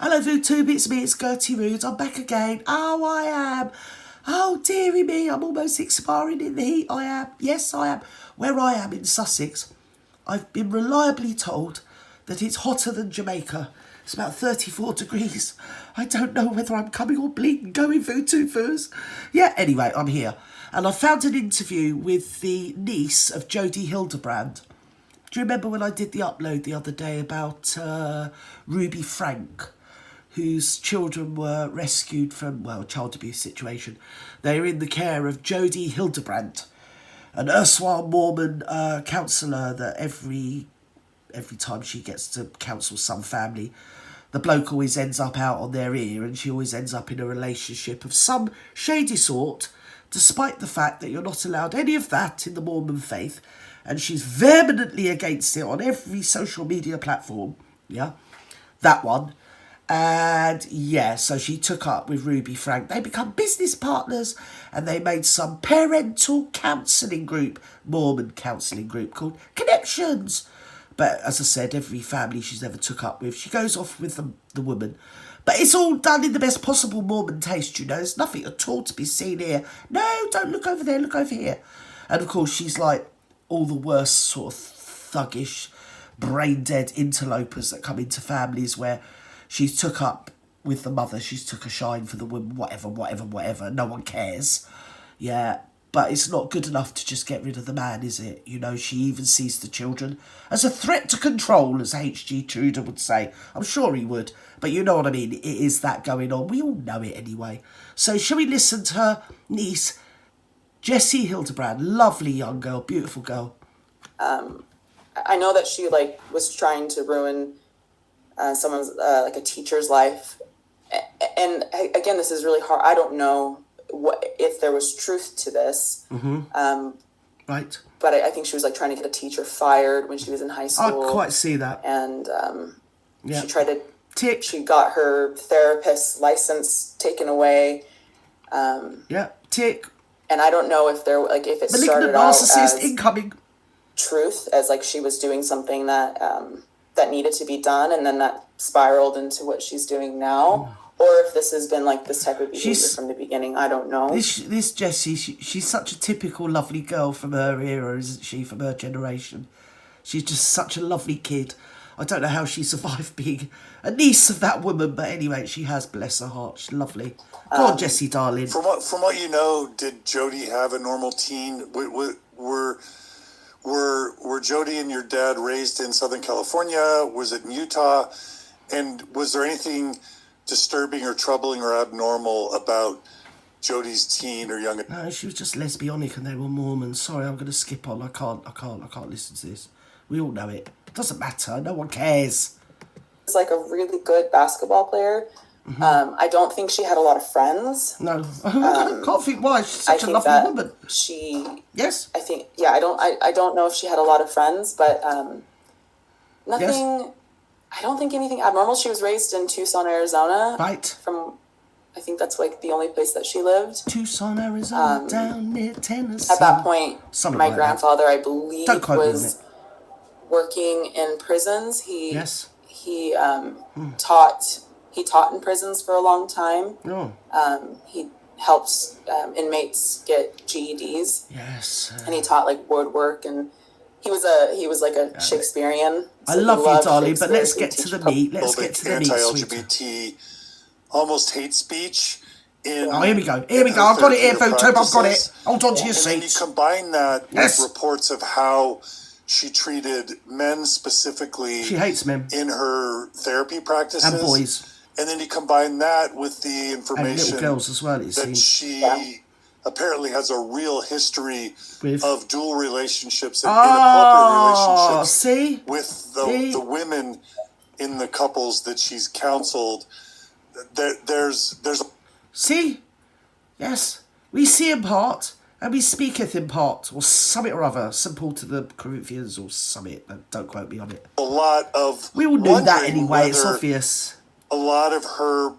Hello, VooTube, it's me, it's Gertie Rude. I'm back again. Oh, I am. Oh, dearie me, I'm almost expiring in the heat. I am. Yes, I am. Where I am in Sussex, I've been reliably told that it's hotter than Jamaica. It's about 34 degrees. I don't know whether I'm coming or bleeding going, VooTube first. Yeah, anyway, I'm here. And I found an interview with the niece of Jodie Hildebrandt. Do you remember when I did the upload the other day about Ruby Franke, whose children were rescued from, well, a child abuse situation? They are in the care of Jodie Hildebrandt, an erstwhile Mormon counsellor that every time she gets to counsel some family, the bloke always ends up out on their ear and she always ends up in a relationship of some shady sort, despite the fact that you're not allowed any of that in the Mormon faith. And she's vehemently against it on every social media platform. Yeah, that one. And yeah, so she took up with Ruby Franke. They become business partners and they made some parental counselling group, Mormon counselling group called Connections. But as I said, every family she's ever took up with, she goes off with the woman. But it's all done in the best possible Mormon taste, you know. There's nothing at all to be seen here. No, don't look over there, look over here. And of course, she's like all the worst sort of thuggish, brain-dead interlopers that come into families where she's took up with the mother, she's took a shine for the woman, whatever, no one cares. Yeah, but it's not good enough to just get rid of the man, is it? You know, she even sees the children as a threat to control, as H.G. Tudor would say. I'm sure he would, but you know what I mean, it is that going on. We all know it anyway. So shall we listen to her niece, Jessie Hildebrandt, lovely young girl, beautiful girl. I know that she was trying to ruin someone's a teacher's life, and again, this is really hard. I don't know if there was truth to this. Mm-hmm. Right. But I think she was trying to get a teacher fired when she was in high school. I quite see that. And yeah. She tried to tick. She got her therapist's license taken away. Yeah, tick. And I don't know if there if it malignant started out narcissist as incoming truth, as she was doing something that that needed to be done, and then that spiraled into what she's doing now, or if this has been this type of behavior from the beginning. I don't know. This Jessie, she's such a typical lovely girl from her era, isn't she? From her generation, she's just such a lovely kid. I don't know how she survived being a niece of that woman, but anyway, she has, bless her heart. She's lovely. Go on, Jessie, darling. From what you know, did Jodie have a normal teen? Were Jodie and your dad raised in Southern California? Was it in Utah? And was there anything disturbing or troubling or abnormal about Jodie's teen or young? No, she was just lesbianic and they were Mormons. Sorry, I'm going to skip on. I can't listen to this. We all know it. It doesn't matter. No one cares. It's a really good basketball player. Mm-hmm. I don't think she had a lot of friends. No, I can't think why. She's such a lovely woman. Yes. I think I don't know if she had a lot of friends, but nothing. Yes. I don't think anything abnormal. She was raised in Tucson, Arizona. Right. I think that's the only place that she lived. Tucson, Arizona, down near Tennessee. At that point, my grandfather, I believe, was working in prisons. He taught in prisons for a long time. Oh. He helps inmates get GEDs. Yes. And he taught woodwork, and he was a Shakespearean. So I love you, darling, but let's get to the meat. Let's get to the meat. Anti-LGBT, almost hate speech. Here we go. I've got it here, VooTube. I've got it. Hold on to your seats. And then you combine that with reports of how she treated men specifically. She hates men. In her therapy practices. And boys. And then you combine that with the information. And little girls as well, it that seems. She apparently has a real history of dual relationships and inappropriate relationships with the women in the couples that she's counseled. There's See? Yes. We see in part, and we speaketh in part, or something or other. St. Paul to the Corinthians, or something. Don't quote me on it. A lot of... We all knew that anyway, it's obvious. A lot of her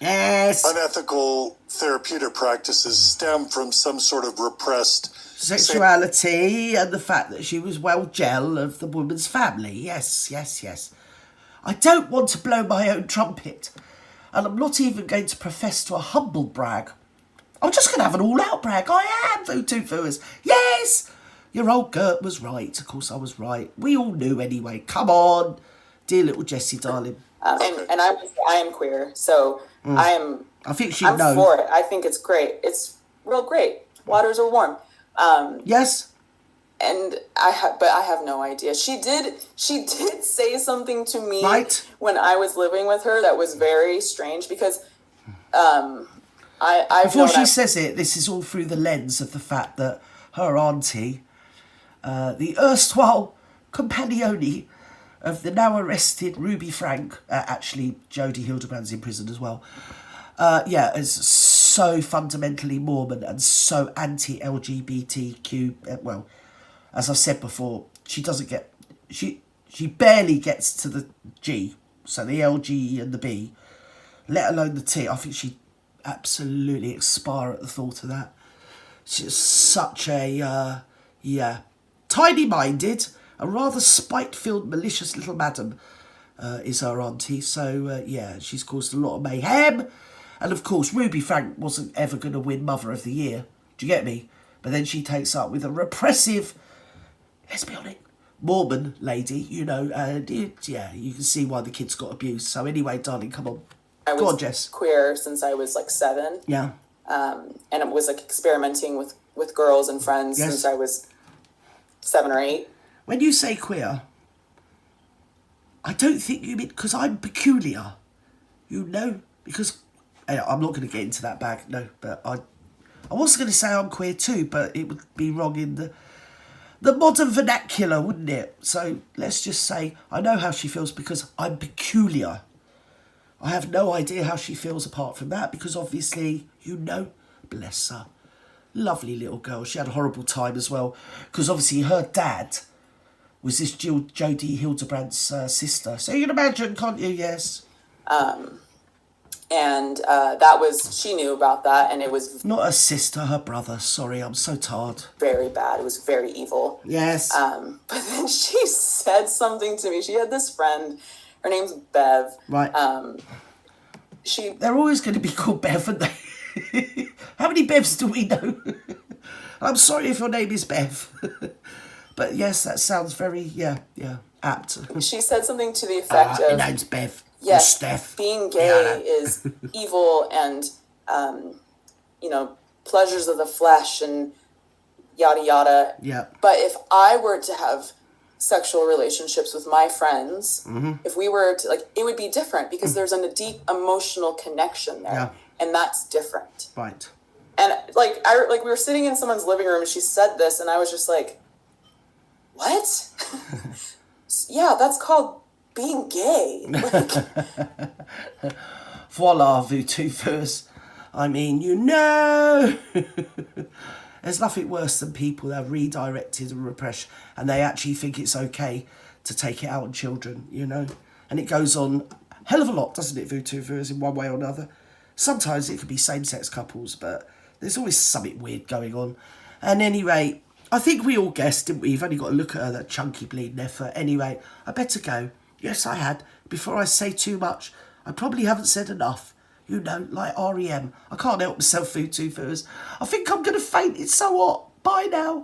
yes. unethical therapeutic practices stem from some sort of repressed... sexuality and the fact that she was well gel of the woman's family. Yes. I don't want to blow my own trumpet. And I'm not even going to profess to a humble brag. I'm just going to have an all-out brag. I am, Vootoo-Fooers. Yes! Your old Gert was right. Of course I was right. We all knew anyway. Come on. Dear little Jessie, darling. And I am queer, so I think she'd I'm know. for it. I think it's great. It's real great. Waters are warm. Yes. And I have no idea. She did say something to me when I was living with her that was very strange because before she says it, this is all through the lens of the fact that her auntie, the erstwhile companione of the now arrested Ruby Franke, actually Jodie Hildebrand's in prison as well, is so fundamentally Mormon and so anti-LGBTQ. Well, as I've said before, she barely gets to the G, so the L, G and the B, let alone the T. I think she'd absolutely expire at the thought of that. She's such a, tiny-minded, a rather spite-filled, malicious little madam is her auntie. So, she's caused a lot of mayhem. And, of course, Ruby Franke wasn't ever going to win Mother of the Year. Do you get me? But then she takes up with a repressive, let's be honest, Mormon lady, and you can see why the kids got abused. So anyway, darling, come on. Go on, Jess. Queer since I was 7. Yeah. And it was experimenting with girls and friends since I was 7 or 8. When you say queer, I don't think you mean because I'm peculiar. Because I'm not going to get into that bag, no. But I was going to say I'm queer too, but it would be wrong in the modern vernacular, wouldn't it? So let's just say I know how she feels because I'm peculiar. I have no idea how she feels apart from that because obviously, bless her. Lovely little girl. She had a horrible time as well because obviously her dad was this Jodie Hildebrandt's sister. So you can imagine, can't you? Yes. And she knew about that, and it was not her sister, her brother. Sorry, I'm so tired. Very bad. It was very evil. Yes. But then she said something to me. She had this friend. Her name's Bev. Right. They're always going to be called Bev, aren't they? How many Bevs do we know? I'm sorry if your name is Bev. But yes, that sounds very, apt. She said something to the effect of... Her name's Bev. Yes, Steph. Being gay is evil and, pleasures of the flesh and yada yada. Yeah. But if I were to have sexual relationships with my friends, if we were to, it would be different because there's a deep emotional connection there. Yeah. And that's different. Right. And, we were sitting in someone's living room and she said this and I was just like, what? Yeah, that's called... being gay. Voila, Vootoo-Fooers. I mean, there's nothing worse than people that are redirected and repressed and they actually think it's okay to take it out on children, And it goes on a hell of a lot, doesn't it, Vootoo-Fooers, in one way or another. Sometimes it could be same-sex couples, but there's always something weird going on. And anyway, I think we all guessed, didn't we? You've only got to look at her, that chunky bleeding effort. Anyway, I better go. Yes, I had. Before I say too much, I probably haven't said enough. Like REM. I can't help myself, Vootoo-Fooers. I think I'm going to faint. It's so hot. Bye now.